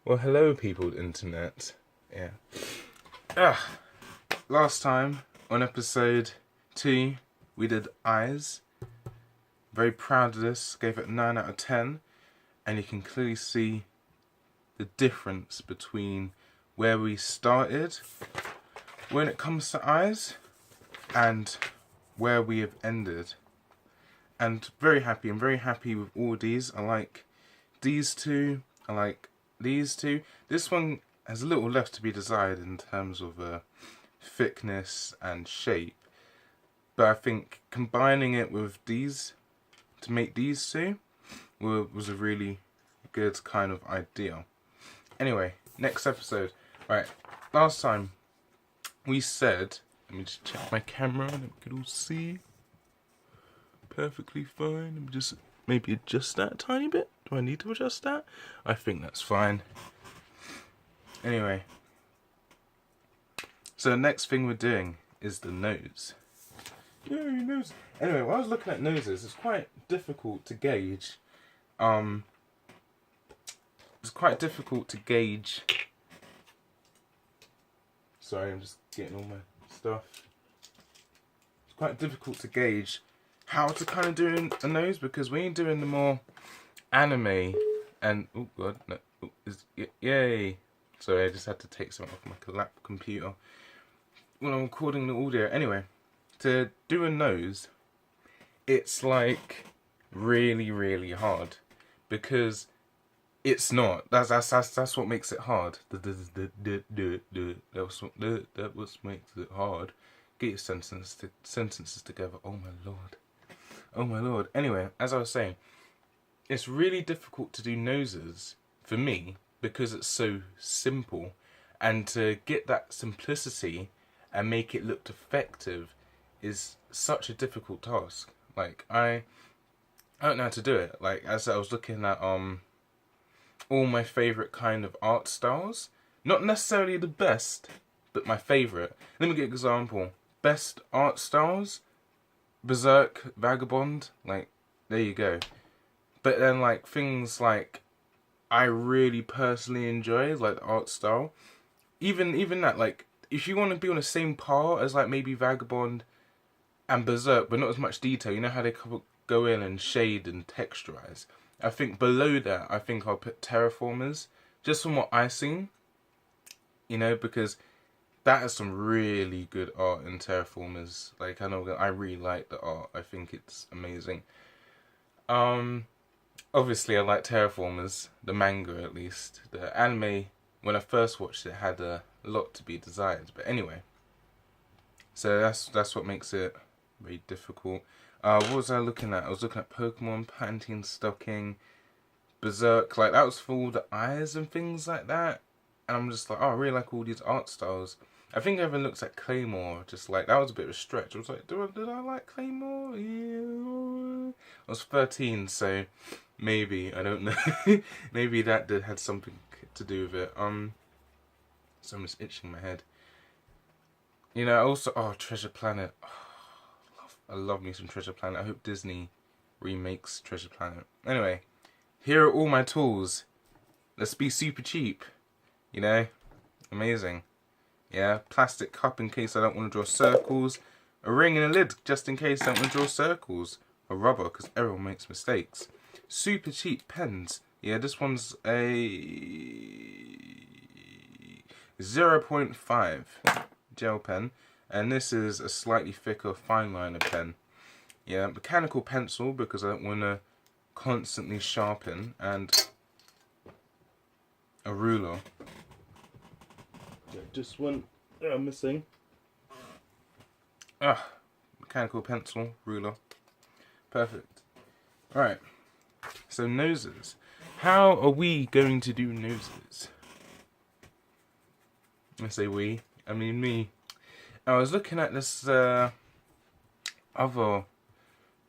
Well, hello, people of the internet. Yeah. Ah, last time on episode 2, we did eyes. Very proud of this. Gave it 9 out of 10, and you can clearly see the difference between where we started when it comes to eyes and where we have ended. And very happy. I'm very happy with all these. I like these two. I like these two. This one has a little left to be desired in terms of thickness and shape, but I think combining it with these to make these two was a really good kind of idea. Anyway, next episode. Right, last time we said, let me just check my camera and we can all see perfectly fine. Let me just maybe adjust that a tiny bit. Do I need to adjust that? I think that's fine. Anyway, so the next thing we're doing is the nose. Yay, nose. Anyway, when I was looking at noses, it's quite difficult to gauge. It's quite difficult to gauge. Sorry, I'm just getting all my stuff. It's quite difficult to gauge how to kind of do a nose, because when you're doing the more anime and oh god, no, yay. Sorry, I just had to take something off my lap computer when I'm recording the audio. Anyway, to do a nose, it's like really hard, because it's not. That's what makes it hard. That's what makes it hard. Get your sentences together. Oh my lord. Oh my lord. Anyway, as I was saying, it's really difficult to do noses for me because it's so simple, and to get that simplicity and make it look effective is such a difficult task. Like I don't know how to do it. Like, as I was looking at all my favourite kind of art styles, not necessarily the best, but my favourite. Let me give an example. Best art styles: Berserk, Vagabond. Like, there you go. But then like things like I really personally enjoy, like the art style. Even that, like, if you want to be on the same par as like maybe Vagabond and Berserk, but not as much detail, you know how they go in and shade and texturize. I think below that, I think I'll put Terraformers, just from what I've seen, you know, because that is some really good art in Terraformers. Like, I know I really like the art. I think it's amazing. Obviously I like Terraformers, the manga at least. The anime, when I first watched it, had a lot to be desired. But anyway, so that's what makes it very difficult. What was I looking at? I was looking at Pokemon, Panty Stocking, Berserk. Like, that was for all the eyes and things like that. And I'm just like, oh, I really like all these art styles. I think I even looked at Claymore, just like, that was a bit of a stretch. I was like, did I like Claymore? Yeah. I was 13, so maybe, I don't know. Maybe that had something to do with it. So I'm just itching my head. You know, also, oh, Treasure Planet. Oh, I love me some Treasure Planet. I hope Disney remakes Treasure Planet. Anyway, here are all my tools. Let's be super cheap. You know, amazing. Yeah, plastic cup in case I don't want to draw circles. A ring and a lid just in case I don't want to draw circles. A rubber because everyone makes mistakes. Super cheap pens. Yeah, this one's a 0.5 gel pen. And this is a slightly thicker fine liner pen. Yeah, mechanical pencil because I don't want to constantly sharpen. And a ruler. Just one missing. Mechanical pencil, ruler. Perfect. Right. So noses. How are we going to do noses? I say we. I mean me. I was looking at this other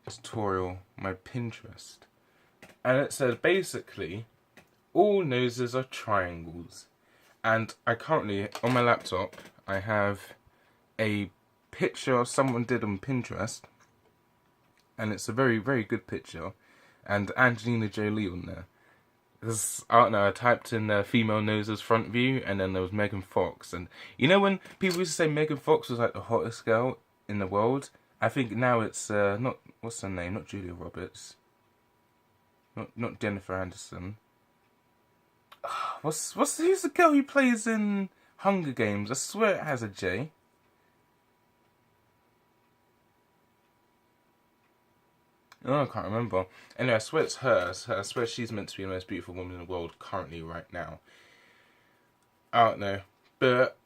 tutorial, my Pinterest, and it said basically all noses are triangles. And I currently, on my laptop, I have a picture someone did on Pinterest. And it's a very good picture. And Angelina Jolie on there. I don't know, I typed in female noses front view, and then there was Megan Fox. And you know when people used to say Megan Fox was like the hottest girl in the world? I think now it's, not, what's her name? Not Julia Roberts. Not Jennifer Anderson. Who's the girl who plays in Hunger Games? I swear it has a J. Oh, I can't remember. Anyway, I swear it's her. I swear she's meant to be the most beautiful woman in the world currently, right now. I don't know. But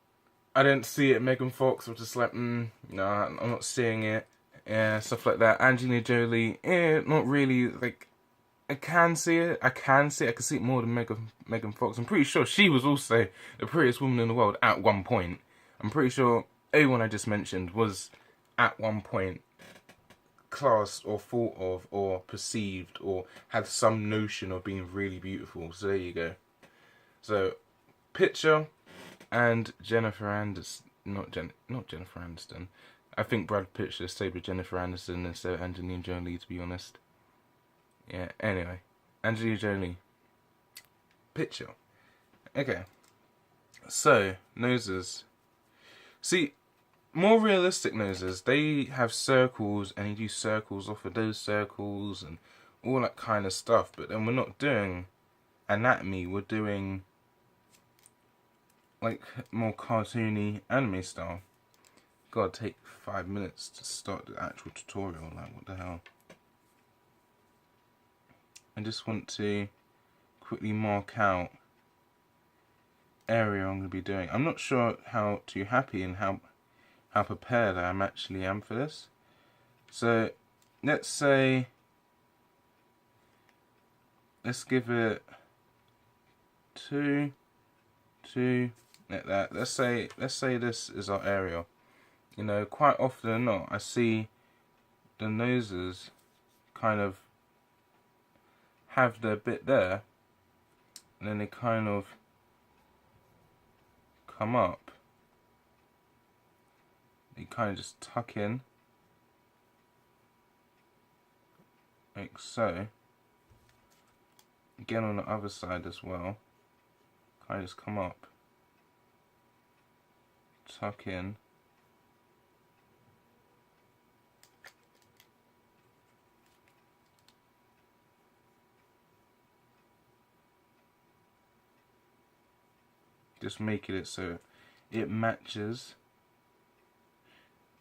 I didn't see it. Megan Fox was just like, no, I'm not seeing it. Yeah, stuff like that. Angelina Jolie, not really. Like, I can see it. I can see it more than Megan Fox. I'm pretty sure she was also the prettiest woman in the world at one point. I'm pretty sure everyone I just mentioned was at one point classed or thought of or perceived or had some notion of being really beautiful. So there you go. So Pitcher and Jennifer Aniston, not Jennifer Aniston. I think Brad Pitt should have stayed with Jennifer Aniston instead of Angelina Jolie, to be honest. Yeah, anyway, Angelina Jolie. Pitcher. Okay. So, noses. See, more realistic noses, they have circles, and you do circles off of those circles and all that kind of stuff. But then we're not doing anatomy, we're doing like more cartoony anime style. Gotta take 5 minutes to start the actual tutorial, like what the hell. I just want to quickly mark out area I'm going to be doing. I'm not sure how too happy and how prepared I actually am for this. So let's say, let's give it 2, like that. Let's say this is our area. You know, quite often or not, I see the noses kind of have their bit there, and then they kind of come up. They kind of just tuck in, like so. Again on the other side as well, kind of just come up, tuck in. Just making it so it matches.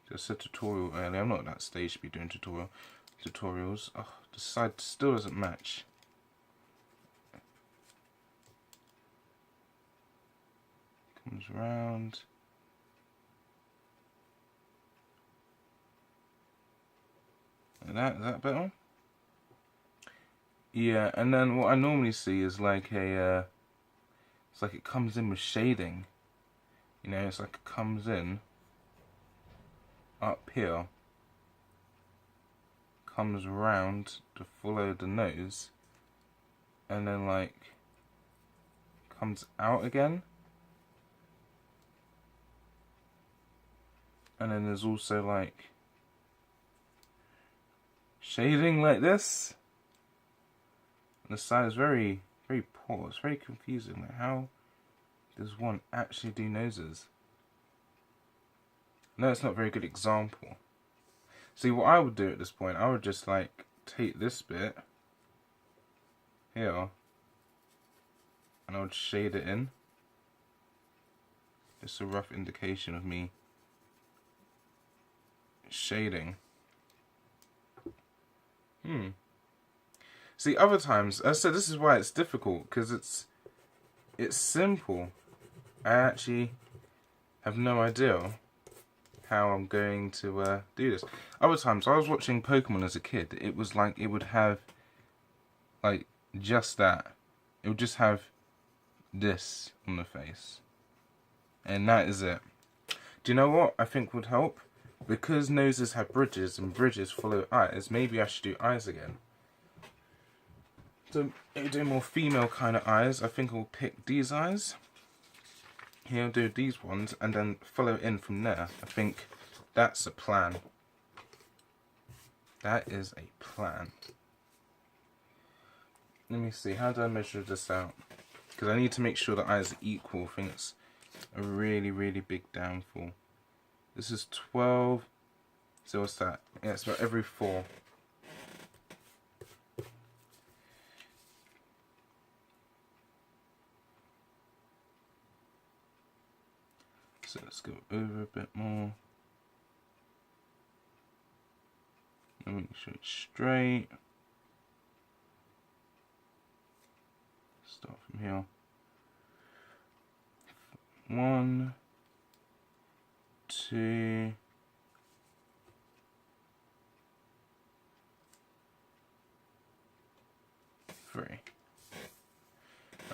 Just a tutorial earlier. I'm not at that stage to be doing tutorials. Oh, the side still doesn't match. Comes round. Is that better? Yeah, and then what I normally see is like a it's like it comes in with shading. You know, it's like it comes in up here, comes around to follow the nose, and then like comes out again. And then there's also like shading like this. And the side is very poor. It's very confusing. Like, how does one actually do noses? No, it's not a very good example. See, what I would do at this point, I would just like take this bit here and I would shade it in. Just a rough indication of me shading. See, other times, as I said, this is why it's difficult, because it's simple. I actually have no idea how I'm going to do this. Other times, I was watching Pokemon as a kid. It was like it would have like just that. It would just have this on the face, and that is it. Do you know what I think would help? Because noses have bridges and bridges follow eyes, maybe I should do eyes again. So, do more female kind of eyes. I think I'll pick these eyes. Here, I'll do these ones and then follow in from there. I think that's a plan. That is a plan. let me see, how do I measure this out? Because I need to make sure the eyes are equal. I think it's a really, really big downfall. This is 12, so what's that? Yeah, it's about every 4. So let's go over a bit more. And make sure it's straight. Start from here. 1, 2, 3.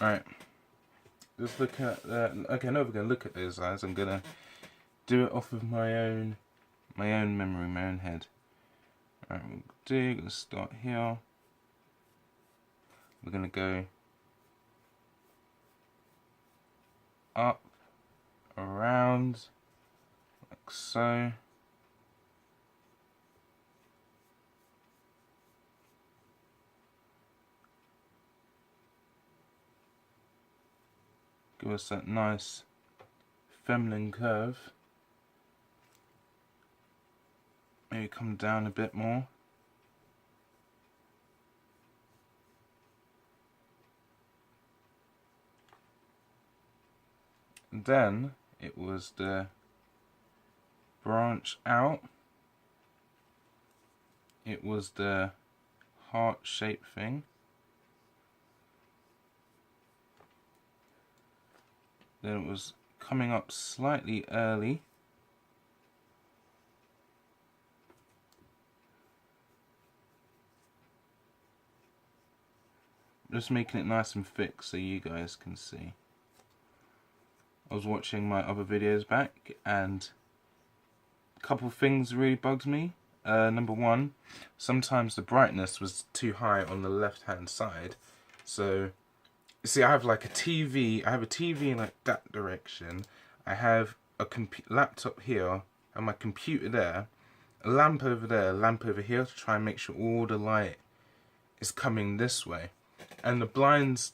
Alright. Let's look at that. Okay, I'm not going to look at those eyes. I'm going to do it off of my own memory, my own head. Alright, we're going to start here. We're going to go up, around, like so. Give us that nice feminine curve. Maybe come down a bit more. And then it was the branch out. It was the heart shape thing. Then it was coming up slightly early. Just making it nice and thick so you guys can see. I was watching my other videos back and a couple of things really bugged me. Number one, sometimes the brightness was too high on the left hand side. So, you see, I have like a TV, I have a TV in like that direction. I have a laptop here and my computer there, a lamp over there, a lamp over here to try and make sure all the light is coming this way. And the blinds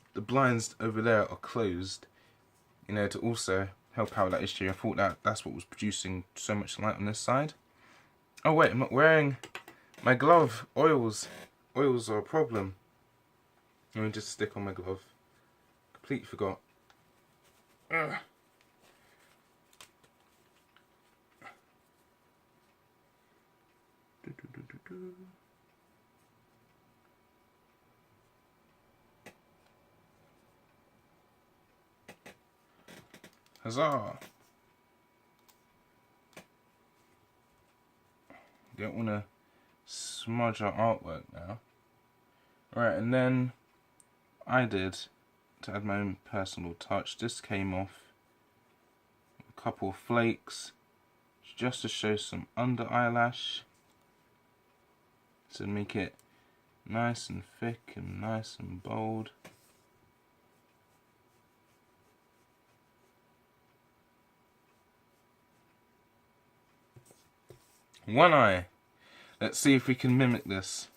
over there are closed, you know, to also help out that issue. I thought that's what was producing so much light on this side. Oh wait, I'm not wearing my glove. Oils are a problem. Let me just stick on my glove. Completely forgot. Ugh. Huzzah! Don't want to smudge our artwork now. Right, and then I did, to add my own personal touch, this came off a couple of flakes just to show some under eyelash, to make it nice and thick and nice and bold. One eye. Let's see if we can mimic this.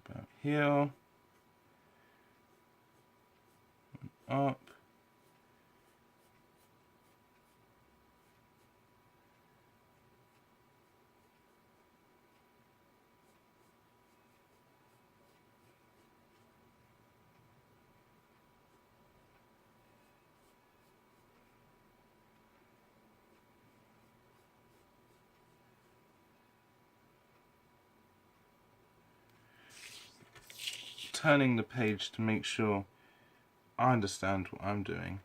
About here. Up. Turning the page to make sure I understand what I'm doing.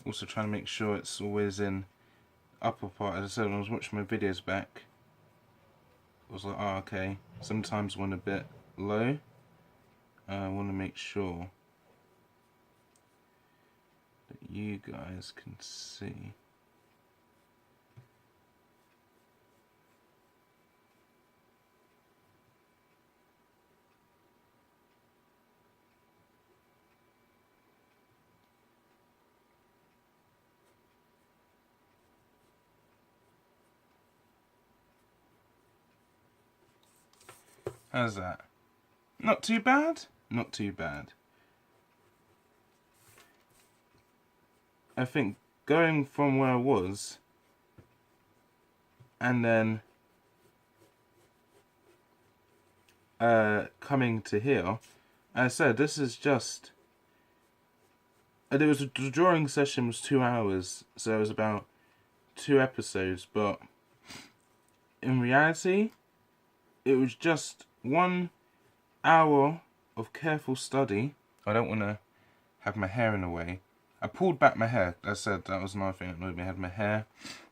Also trying to make sure it's always in upper part. As I said, when I was watching my videos back, I was like, oh okay, sometimes when a bit low, I want to make sure that you guys can see. How's that? Not too bad? Not too bad. I think going from where I was and then coming to here, as I said, this is just... There was the drawing session was 2 hours, so it was about 2 episodes, but in reality, it was just 1 hour of careful study. I don't want to have my hair in the way. I pulled back my hair. I said that was another thing that annoyed me. I had my hair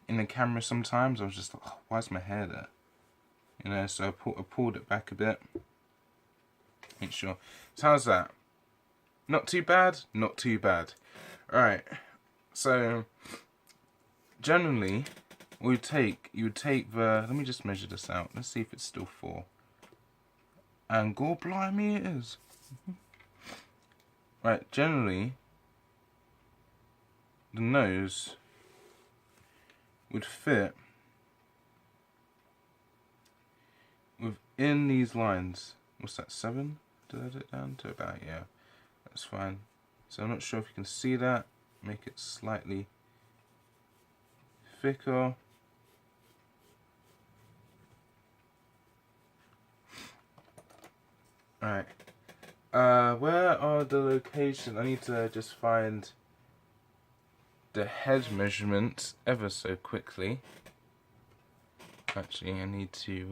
in the camera sometimes. I was just like, oh, why is my hair there? You know, so I pulled it back a bit. Make sure. So how's that? Not too bad? Not too bad. Alright. So, generally, you would take the... Let me just measure this out. Let's see if it's still 4. And God blimey it is. Right, generally, the nose would fit within these lines. What's that, 7? Did I do it down to about, yeah, that's fine. So I'm not sure if you can see that. Make it slightly thicker. Alright. Where are the locations? I need to just find the head measurements ever so quickly. Actually, I need to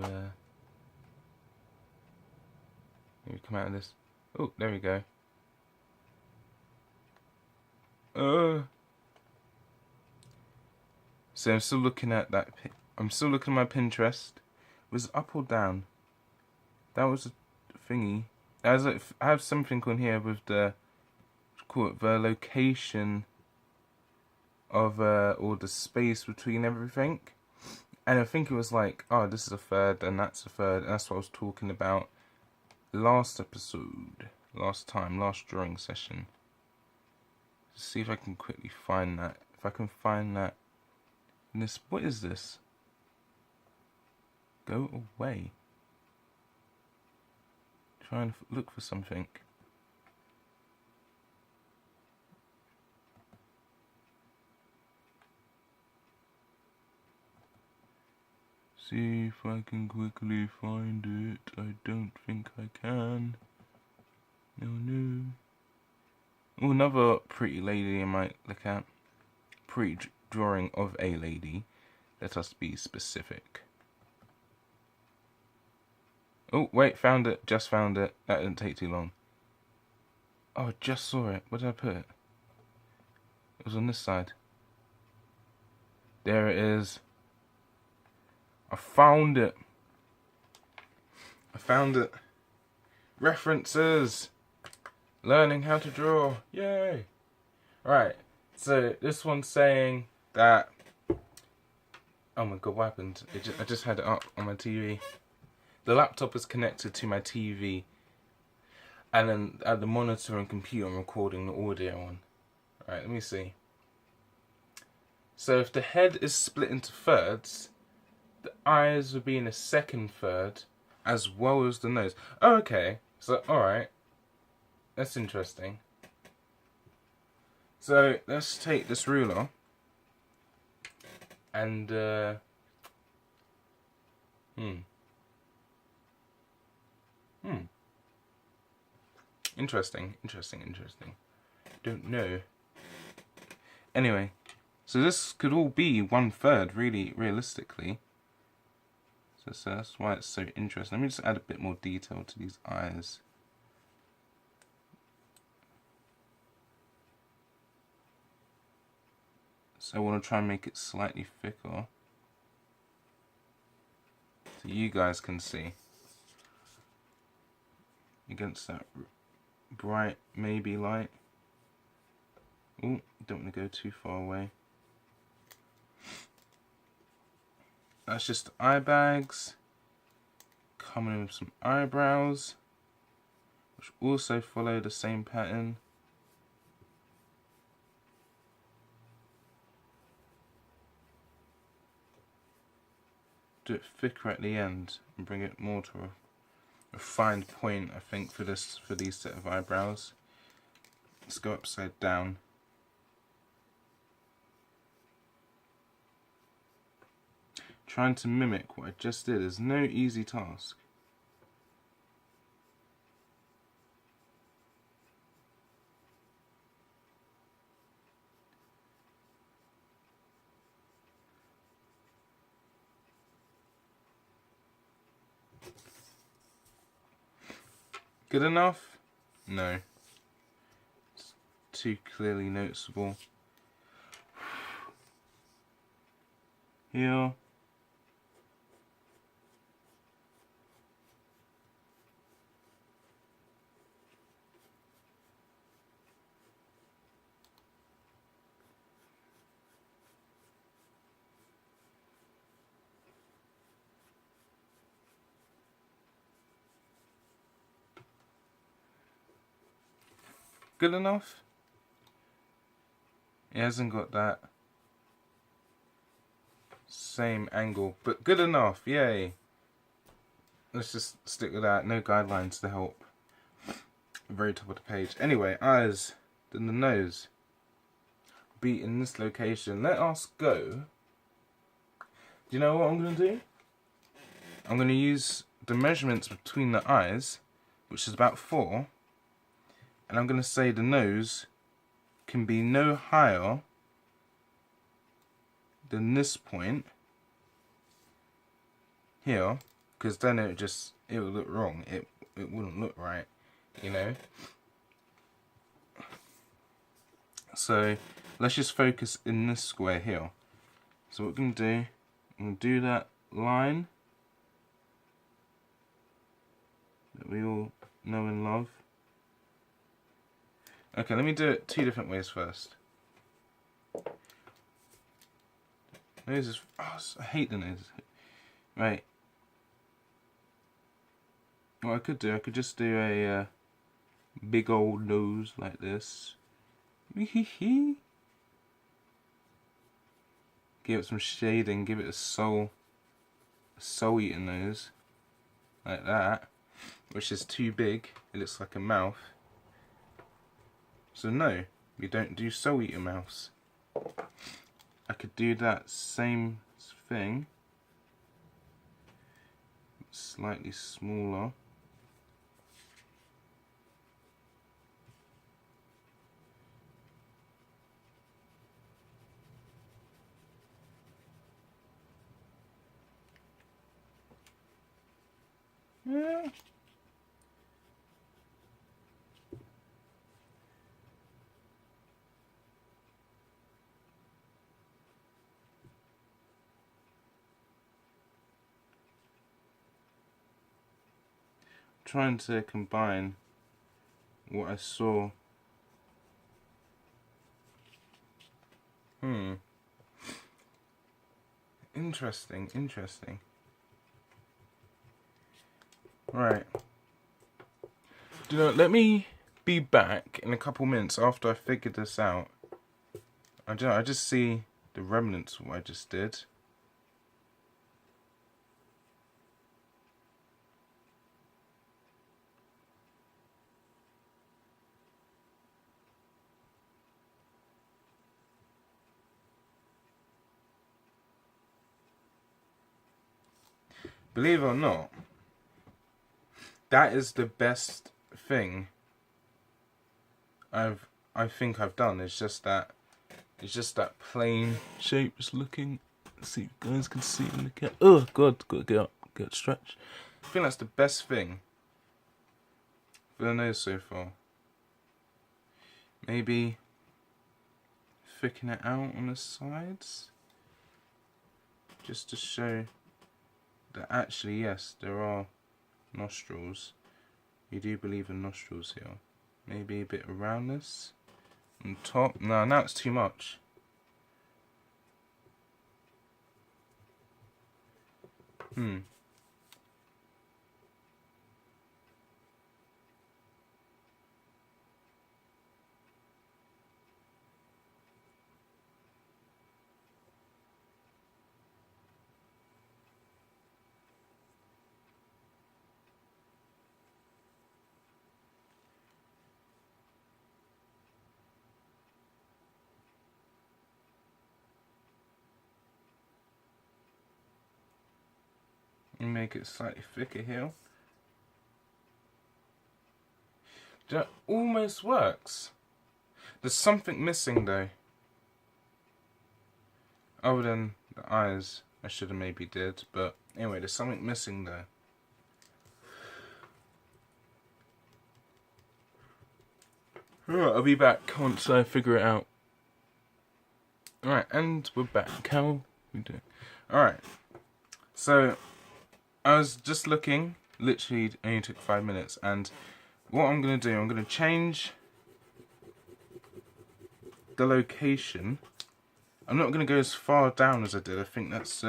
maybe come out of this. Oh, there we go. So I'm still looking at that. I'm still looking at my Pinterest. Was it up or down? That was a thingy. I have something on here with the, call it the location of or the space between everything, and I think it was like, oh, this is a third and that's a third, and that's what I was talking about last episode, last drawing session. Let's see if I can quickly find that. If I can find that in this, what is this? Go away. Try and look for something. See if I can quickly find it. I don't think I can. No. Oh, another pretty lady I might look at. Pretty drawing of a lady. Let us be specific. Oh, wait, found it. Just found it. That didn't take too long. Oh, I just saw it. Where did I put it? It was on this side. There it is. I found it. I found it. References. Learning how to draw. Yay. Right. So this one's saying that... Oh my god, what happened? I just had it up on my TV. The laptop is connected to my TV. And then at the monitor and computer I'm recording the audio on. Right, let me see. So if the head is split into thirds, the eyes would be in a second third, as well as the nose. Oh, okay. So, alright. That's interesting. So, let's take this ruler. And, Interesting. Don't know. Anyway. So this could all be 1/3, really, realistically. So that's why it's so interesting. Let me just add a bit more detail to these eyes. So I want to try and make it slightly thicker, so you guys can see against that bright, maybe light. Oh, don't want to go too far away. That's just eye bags. Coming in with some eyebrows, which also follow the same pattern. Do it thicker at the end and bring it more to refined point, I think, for these set of eyebrows. Let's go upside down. Trying to mimic what I just did is no easy task. Good enough? No. It's too clearly noticeable. Here. Good enough? It hasn't got that same angle, but good enough, yay. Let's just stick with that, no guidelines to help. Very top of the page. Anyway, eyes, then the nose. Be in this location. Let us go. Do you know what I'm going to do? I'm going to use the measurements between the eyes, which is about 4. And I'm going to say the nose can be no higher than this point here, because then it would look wrong. It wouldn't look right, you know. So let's just focus in this square here. So what we're going to do, I'm going to do that line that we all know and love. Okay, let me do it 2 different ways first. Nose is... Oh, I hate the nose. Right. What I could do, I could just do a big old nose like this. Give it some shading, give it a soul-eating nose. Like that. Which is too big. It looks like a mouth. So no, we don't do soul-eater mouths. I could do that same thing, slightly smaller. Yeah. Trying to combine what I saw. Interesting, interesting. Right. Do you know, let me be back in a couple minutes after I figured this out. I don't know, I just see the remnants of what I just did. Believe it or not, that is the best thing I think I've done. It's just that plain shape is looking. Let's see if you guys can see in the cat. Oh god, gotta get up, get stretched. I think that's the best thing for the nose so far. Maybe thicken it out on the sides, just to show that actually, yes, there are nostrils. You do believe in nostrils here. Maybe a bit around this. On top. No, now it's too much. and make it slightly thicker here. That almost works. There's something missing though. Other than the eyes, I should have maybe did, but anyway, there's something missing there. Alright, I'll be back once I figure it out. Alright, and we're back. How we doing? Alright, so I was just looking, literally only took 5 minutes, and what I'm going to do, I'm going to change the location. I'm not going to go as far down as I did. I think that's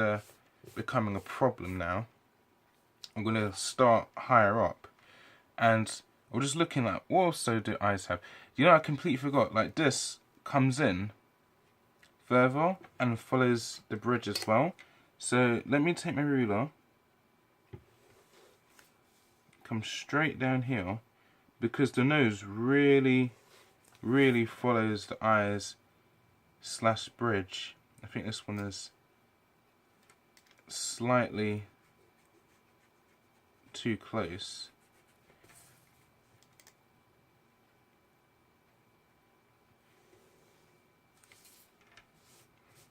becoming a problem now. I'm going to start higher up. And I'm just looking at what also do eyes have. You know, I completely forgot. Like this comes in further and follows the bridge as well. So let me take my ruler. Come straight down here. Because the nose really follows the eyes / bridge. I think this one is slightly too close.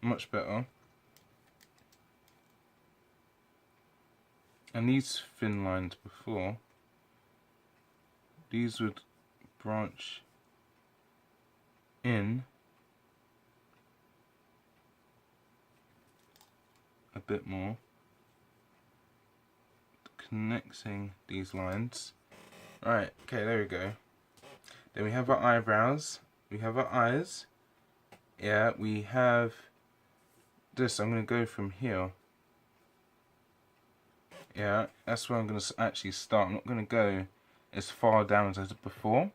Much better. And these thin lines before, these would branch in a bit more, connecting these lines. Right, okay, there we go. Then we have our eyebrows, we have our eyes, yeah, we have this. I'm going to go from here. Yeah, that's where I'm going to actually start. I'm not going to go as far down as I did before.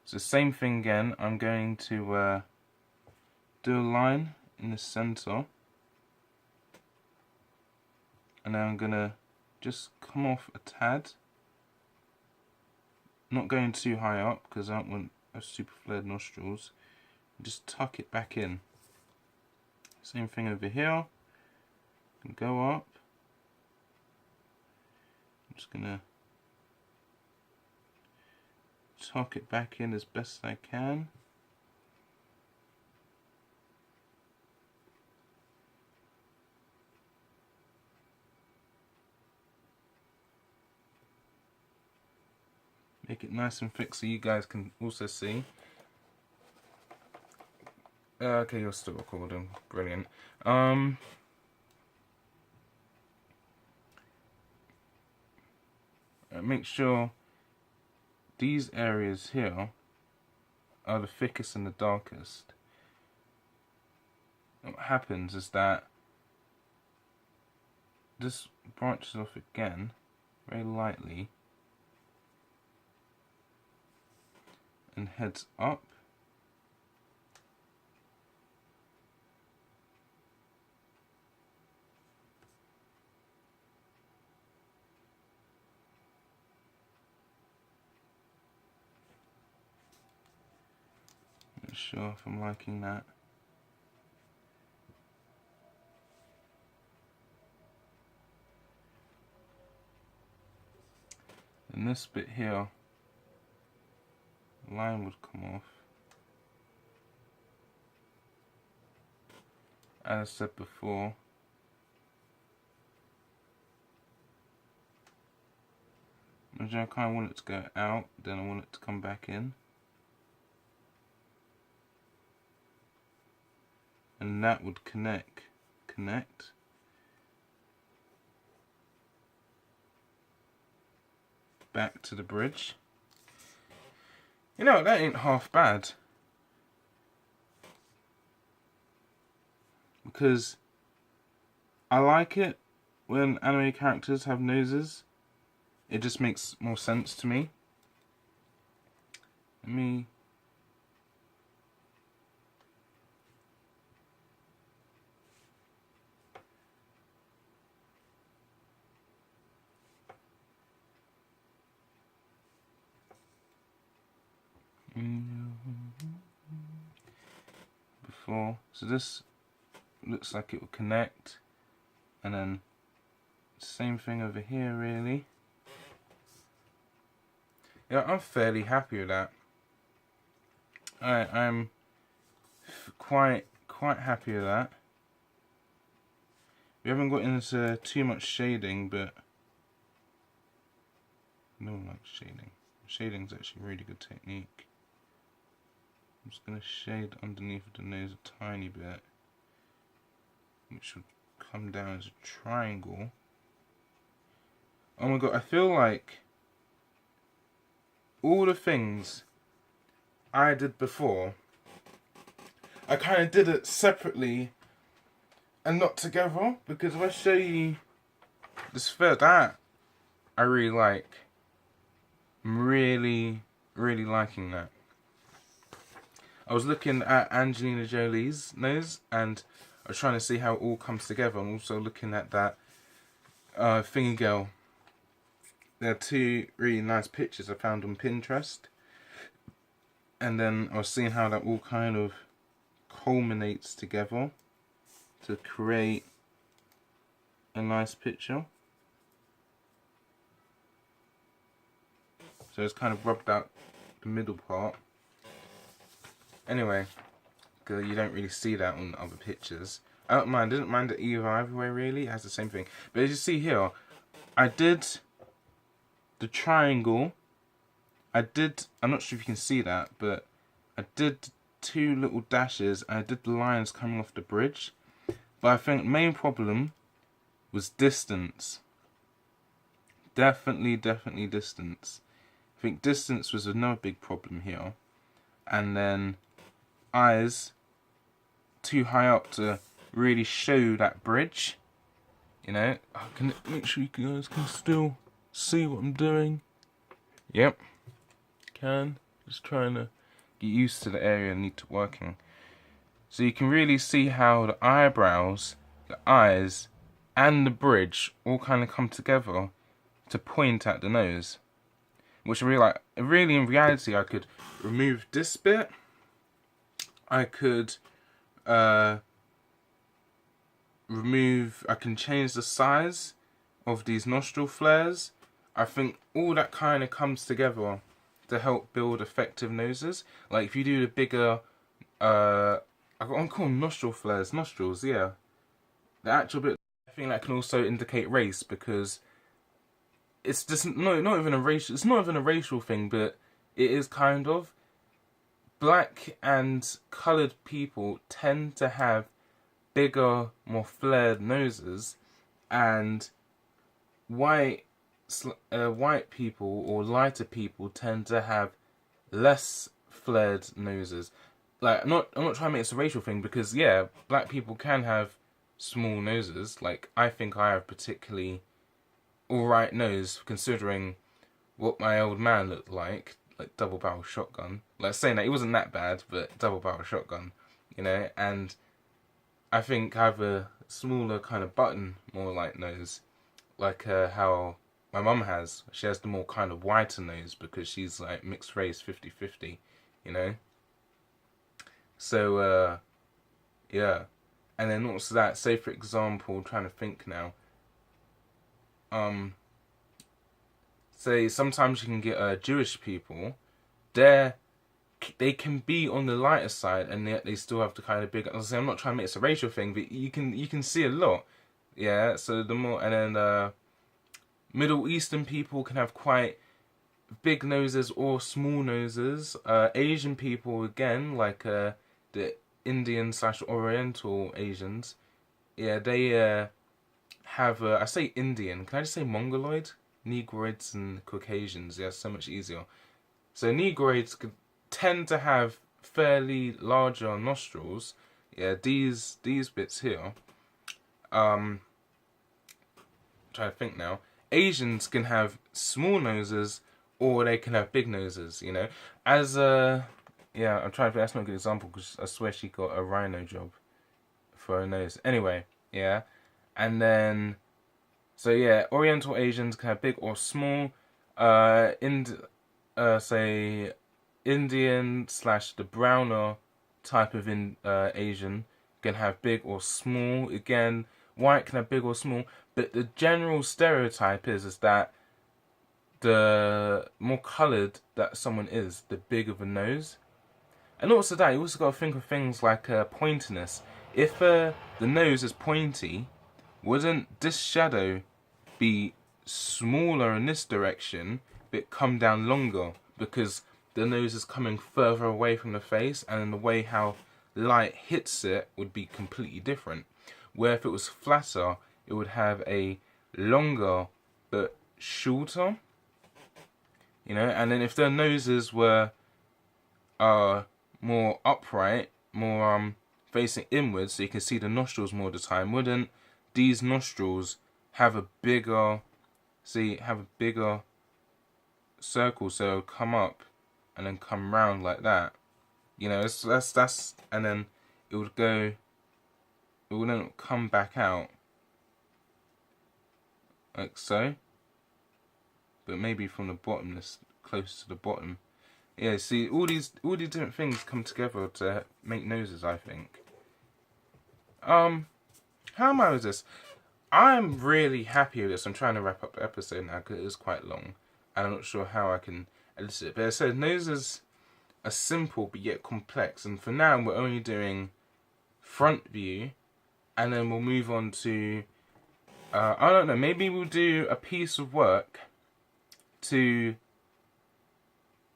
So same thing again. I'm going to do a line in the center, and then I'm going to just come off a tad. Not going too high up because I don't want a super flared nostrils. Just tuck it back in. Same thing over here. Go up. I'm just gonna tuck it back in as best I can. Make it nice and thick so you guys can also see. Okay, you're still recording. Brilliant. Make sure these areas here are the thickest and the darkest. And what happens is that this branches off again very lightly and heads up. Not sure if I'm liking that. And this bit here, line would come off. As I said before, I kind of want it to go out, then I want it to come back in. And that would connect back to the bridge. You know, that ain't half bad. Because I like it when anime characters have noses. It just makes more sense to me. Let me... before, so this looks like it will connect And then same thing over here, really. Yeah, I'm fairly happy with that. I'm quite happy with that. We haven't got into too much shading, but no one likes shading. Shading's actually a really good technique. I'm just going to shade underneath the nose a tiny bit, which would come down as a triangle. Oh my god, I feel like all the things I did before, I kind of did it separately and not together, because if I show you this third, that I really like. I'm really liking that. I was looking at Angelina Jolie's nose and I was trying to see how it all comes together. I'm also looking at that Thingy Girl. There are two really nice pictures I found on Pinterest. And then I was seeing how that all kind of culminates together to create a nice picture. So it's kind of rubbed out the middle part. Anyway, because you don't really see that on other pictures. I didn't mind it either way really, it has the same thing. But as you see here, I did the triangle. I'm not sure if you can see that, but I did two little dashes and I did the lines coming off the bridge. But I think the main problem was distance. Definitely distance. I think distance was another big problem here. And then eyes too high up to really show that bridge. You know, I can make sure you guys can still see what I'm doing. Yep, can. Just trying to get used to the area I need to working. So you can really see how the eyebrows, the eyes, and the bridge all kind of come together to point at the nose. Which I really like. Really, in reality, I could remove this bit. I could I can change the size of these nostril flares. I think all that kind of comes together to help build effective noses. Like if you do the bigger, I'm calling them nostril flares, nostrils, yeah. The actual bit, I think that can also indicate race, because it's just not even a racial. It's not even a racial thing, but it is kind of. Black and coloured people tend to have bigger, more flared noses, and white people or lighter people tend to have less flared noses. Like I'm not trying to make this a racial thing, because yeah, black people can have small noses. Like I think I have particularly alright nose, considering what my old man looked like double barrel shotgun. Like saying that he wasn't that bad, but double barrel shotgun, you know. And I think I have a smaller kind of button, more like nose, like how my mum has. She has the more kind of whiter nose because she's like mixed race, 50-50, you know. So yeah, and then also that, say for example, I'm trying to think now. Say sometimes you can get Jewish people, they can be on the lighter side and yet they still have the kind of big. I'm not trying to make this a racial thing, but you can see a lot, yeah. So the more, and then Middle Eastern people can have quite big noses or small noses. Asian people again, like the Indian/Oriental Asians, yeah, they have I say Indian. Can I just say Mongoloid? Negroids and Caucasians. Yeah, so much easier. So Negroids could tend to have fairly larger nostrils. Yeah, these bits here. Trying to think now. Asians can have small noses or they can have big noses. You know, as yeah, I'm trying to think. That's not a good example because I swear she got a rhino job for her nose. Anyway, yeah, and then. So yeah, Oriental Asians can have big or small. Say Indian / the browner type of Asian can have big or small. Again, white can have big or small, but the general stereotype is that the more coloured that someone is, the bigger the nose. And also that, you also got to think of things like pointiness. If the nose is pointy, wouldn't this shadow be smaller in this direction, but come down longer? Because the nose is coming further away from the face, and the way how light hits it would be completely different. Where if it was flatter, it would have a longer but shorter. You know, and then if their noses were more upright, more facing inwards, so you can see the nostrils more of the time, wouldn't these nostrils have a bigger, have a bigger circle, so it'll come up and then come round like that? You know, that's and then it would go, it would then come back out like so, but maybe from the bottom, this close to the bottom. Yeah, see, all these different things come together to make noses, I think. How am I with this? I'm really happy with this. I'm trying to wrap up the episode now because it is quite long, and I'm not sure how I can edit it. But I said noses are simple but yet complex, and for now we're only doing front view, and then we'll move on to I don't know, maybe we'll do a piece of work to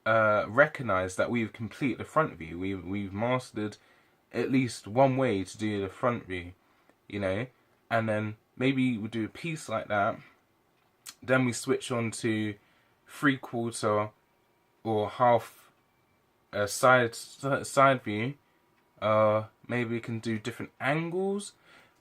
recognize that we've completed the front view. We've mastered at least one way to do the front view, you know, and then maybe we'll do a piece like that. Then we switch on to 3/4 or half side view. Maybe we can do different angles,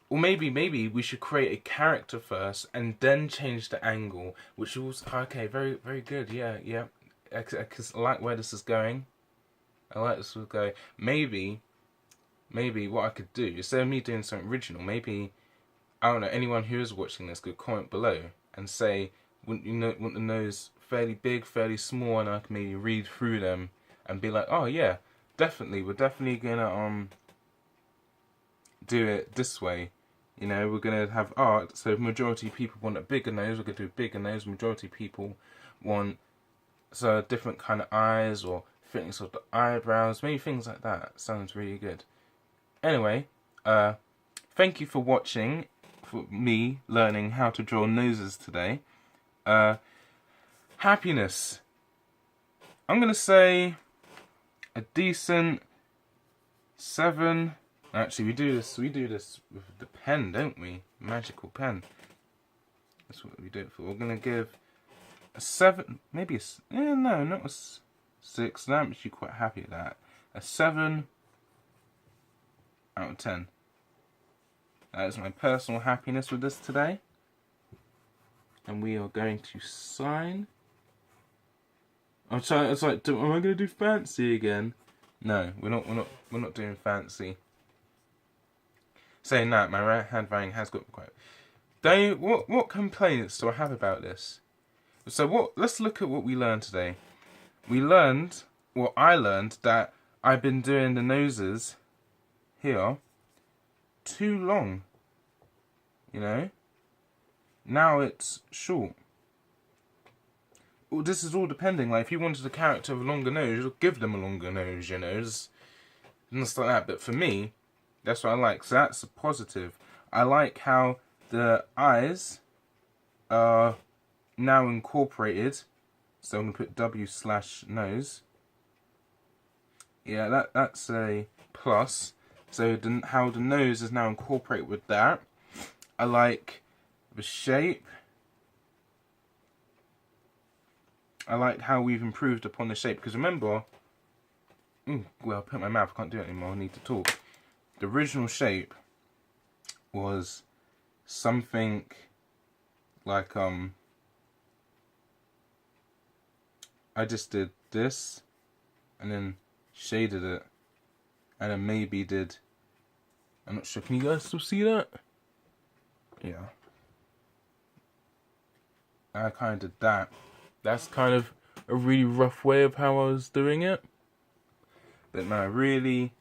or maybe we should create a character first and then change the angle, which was okay. Very good. Yeah. Because I like where this is going. Maybe what I could do, instead of me doing something original, maybe, I don't know, anyone who is watching this could comment below and say, want the nose fairly big, fairly small, and I can maybe read through them and be like, oh yeah, definitely, we're definitely gonna do it this way. You know, we're gonna have art, so majority of people want a bigger nose, we're gonna do a bigger nose. Majority of people want a different kind of eyes or thickness of the eyebrows, maybe things like that. Sounds really good. Anyway, thank you for watching, for me learning how to draw noses today. Happiness. I'm gonna say a decent 7. Actually, we do this with the pen, don't we? Magical pen. That's what we do it for. We're gonna give a 7, maybe no, not a 6. I'm actually quite happy with that. A 7 out of 10. That is my personal happiness with this today. And we are going to sign. I'm sorry. It's like, am I going to do fancy again? No, we're not doing fancy. Saying that, my right hand writing has got quite. What complaints do I have about this? So let's look at what we learned today. I learned that I've been doing the noses here too long. You know? Now it's short. Well, this is all depending. Like, if you wanted a character with a longer nose, you'll give them a longer nose, you know? And stuff like that. But for me, that's what I like. So that's a positive. I like how the eyes are now incorporated. So I'm going to put W/nose. Yeah, that's a plus. So how the nose is now incorporated with that. I like the shape. I like how we've improved upon the shape. Because remember, well, I put it in my mouth, I can't do it anymore, I need to talk. The original shape was something like, I just did this, and then shaded it, and then maybe did, I'm not sure, can you guys still see that? Yeah. I kind of did that. That's kind of a really rough way of how I was doing it. But no, really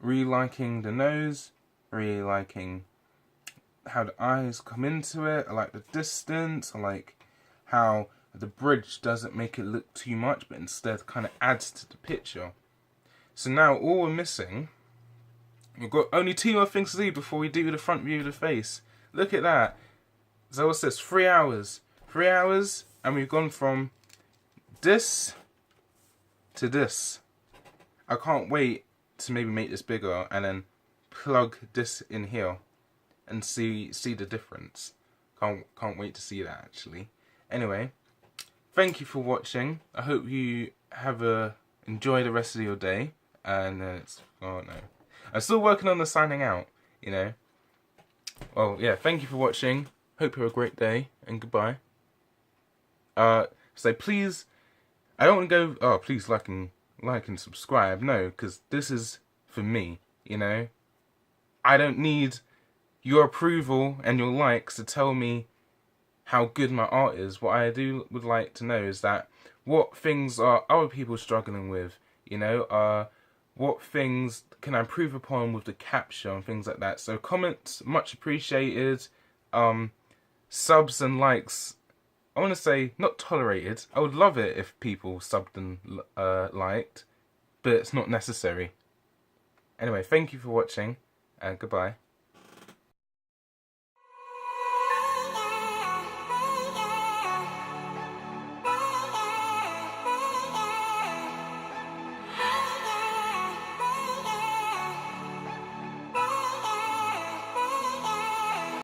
liking the nose, really liking how the eyes come into it. I like the distance. I like how the bridge doesn't make it look too much, but instead kind of adds to the picture. So now all we're missing, we've got only 2 more things to do before we do the front view of the face. Look at that. So what's this? 3 hours. 3 hours, and we've gone from this to this. I can't wait to maybe make this bigger and then plug this in here and see the difference. Can't wait to see that actually. Anyway, thank you for watching. I hope you enjoy the rest of your day. And oh no, I'm still working on the signing out, you know. Well, yeah, thank you for watching. Hope you have a great day and goodbye. So please, I don't want to go, oh please like and subscribe. No, because this is for me, you know. I don't need your approval and your likes to tell me how good my art is. What I would like to know is that what things are other people struggling with, you know, what things can I improve upon with the capture and things like that. So comments, much appreciated. Subs and likes, I want to say not tolerated. I would love it if people subbed and liked, but it's not necessary. Anyway, thank you for watching and goodbye.